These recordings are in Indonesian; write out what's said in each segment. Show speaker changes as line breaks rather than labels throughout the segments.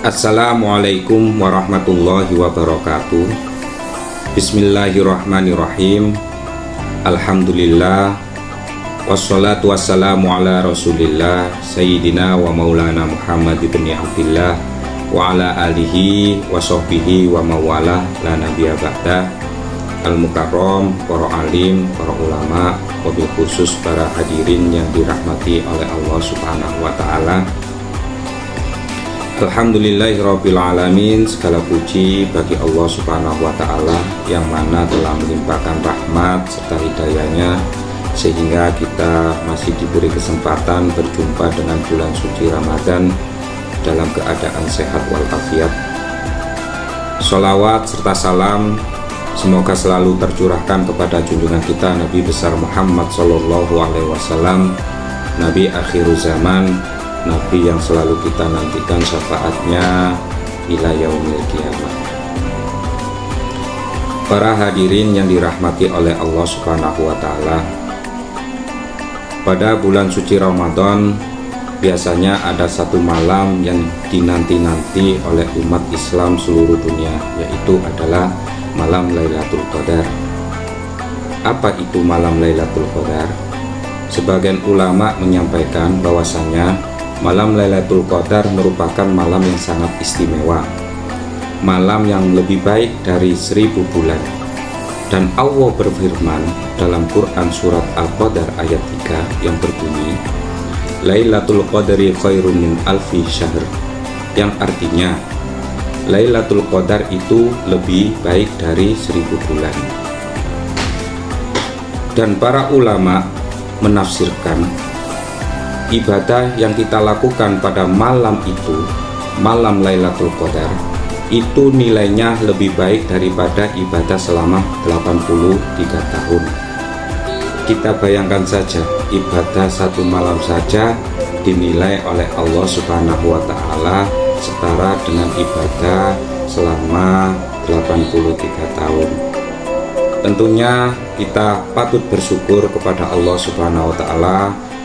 Assalamualaikum warahmatullahi wabarakatuh. Bismillahirrahmanirrahim. Alhamdulillah. Wassalatu wassalamu ala rasulillah Sayyidina wa maulana Muhammad ibn Abdillah wa ala alihi wa sahbihi wa mawalah la nabiyya ba'dah. Al-Mukarram, para alim, para ulama, wabil khusus para hadirin yang dirahmati oleh Allah subhanahu wa ta'ala. Alhamdulillahirabbil alamin, segala puji bagi Allah subhanahu wa ta'ala yang mana telah melimpahkan rahmat serta hidayahnya sehingga kita masih diberi kesempatan berjumpa dengan bulan suci Ramadan dalam keadaan sehat walafiat. Sholawat serta salam semoga selalu tercurahkan kepada junjungan kita Nabi besar Muhammad Sallallahu Alaihi Wasallam, Nabi akhir zaman, Nabi yang selalu kita nantikan syafaatnya ila yaumil qiyamah. Para hadirin yang dirahmati oleh Allah subhanahu wa ta'ala, pada bulan suci Ramadan biasanya ada satu malam yang dinanti-nanti oleh umat Islam seluruh dunia, yaitu adalah malam Lailatul Qadar. Apa itu malam Lailatul Qadar? Sebagian ulama menyampaikan bahwasanya malam Lailatul Qadar merupakan malam yang sangat istimewa, malam yang lebih baik dari 1000 bulan. Dan Allah berfirman dalam Quran surat Al-Qadar ayat 3 yang berbunyi, Lailatul Qadri khairun min alfi syahr, yang artinya Lailatul Qadar itu lebih baik dari 1000 bulan. Dan para ulama menafsirkan ibadah yang kita lakukan pada malam itu, malam Lailatul Qadar, itu nilainya lebih baik daripada ibadah selama 83 tahun. Kita bayangkan saja, ibadah satu malam saja dinilai oleh Allah subhanahu wa ta'ala setara dengan ibadah selama 83 tahun. Tentunya kita patut bersyukur kepada Allah subhanahu wa ta'ala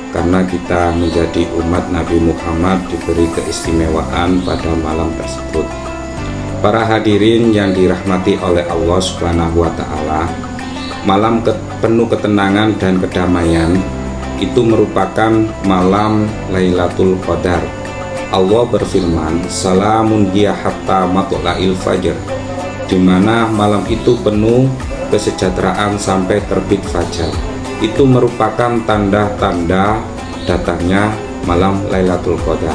karena kita menjadi umat Nabi Muhammad diberi keistimewaan pada malam tersebut. Para hadirin yang dirahmati oleh Allah subhanahu wa ta'ala, malam penuh ketenangan dan kedamaian itu merupakan malam Lailatul Qadar. Allah berfirman, Salamun hiya hatta matla'il fajr, di mana malam itu penuh kesejahteraan sampai terbit fajar. Itu merupakan tanda-tanda datangnya malam Lailatul Qadar.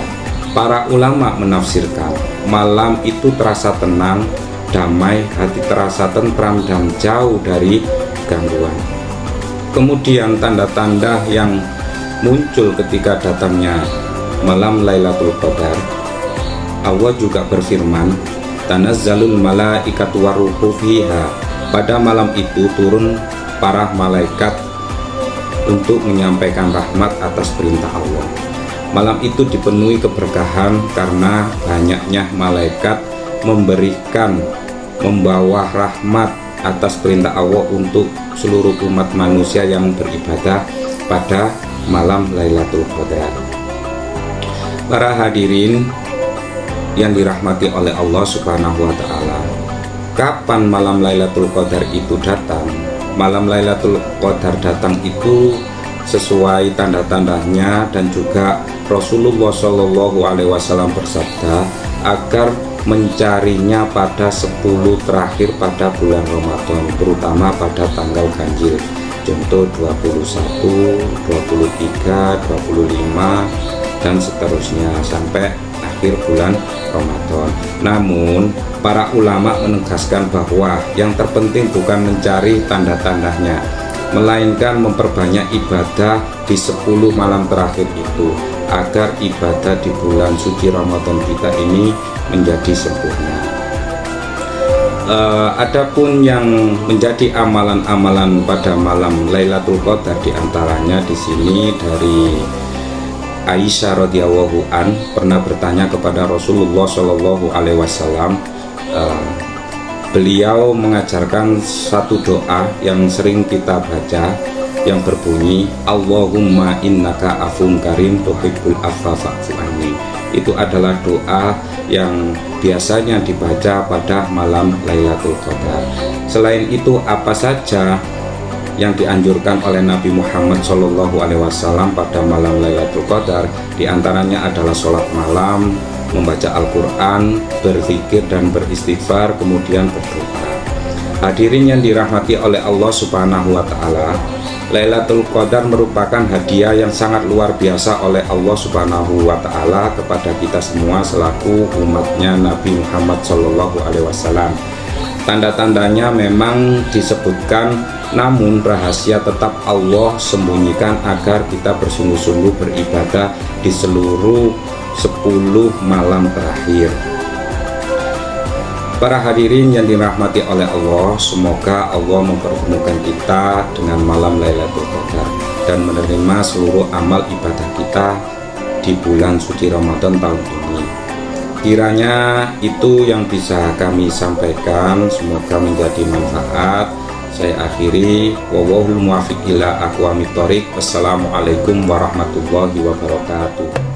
Para ulama menafsirkan malam itu terasa tenang, damai, hati terasa tentram dan jauh dari gangguan. Kemudian tanda-tanda yang muncul ketika datangnya malam Lailatul Qadar, Allah juga berfirman, Tanazzalul malaikatu waruhu fiha, pada malam itu turun para malaikat untuk menyampaikan rahmat atas perintah Allah. Malam itu dipenuhi keberkahan karena banyaknya malaikat membawa rahmat atas perintah Allah untuk seluruh umat manusia yang beribadah pada malam Lailatul Qadar. Para hadirin yang dirahmati oleh Allah subhanahu wa ta'ala, kapan malam Lailatul Qadar itu datang? Malam Lailatul Qadar datang itu sesuai tanda-tandanya, dan juga Rasulullah Shallallahu Alaihi Wasallam bersabda agar mencarinya pada 10 terakhir pada bulan Ramadan, terutama pada tanggal ganjil, contoh 21, 23, 25 dan seterusnya sampai akhir bulan Ramadan. Namun para ulama menegaskan bahwa yang terpenting bukan mencari tanda-tandanya, melainkan memperbanyak ibadah di 10 malam terakhir itu agar ibadah di bulan suci Ramadan kita ini menjadi sempurna. Adapun yang menjadi amalan-amalan pada malam Lailatul Qadar, diantaranya di sini dari Aisyah radhiyallahu an pernah bertanya kepada Rasulullah Shallallahu Alaihi Wasallam. Beliau mengajarkan satu doa yang sering kita baca yang berbunyi, Allahumma innaka afun karim tuhibbul afwa fa'fu anni. itu adalah doa yang biasanya dibaca pada malam Lailatul Qadar. Selain itu, apa saja yang dianjurkan oleh Nabi Muhammad SAW pada malam Lailatul Qadar? Di antaranya adalah sholat malam, membaca Al-Quran, berzikir dan beristighfar, kemudian berdoa. Hadirin yang dirahmati oleh Allah Subhanahu wa Ta'ala, Lailatul Qadar merupakan hadiah yang sangat luar biasa oleh Allah Subhanahu wa Ta'ala kepada kita semua selaku umatnya Nabi Muhammad SAW. Tanda-tandanya memang disebutkan, namun rahasia tetap Allah sembunyikan agar kita bersungguh-sungguh beribadah di seluruh 10 malam terakhir. Para hadirin yang dirahmati oleh Allah, semoga Allah mempertemukan kita dengan malam Lailatul Qadar dan menerima seluruh amal ibadah kita di bulan suci Ramadan tahun ini. Kiranya itu yang bisa kami sampaikan, semoga menjadi manfaat. Saya akhiri, wallahul muwaffiq ila aqwamit thoriq. Wassalamualaikum warahmatullahi wabarakatuh.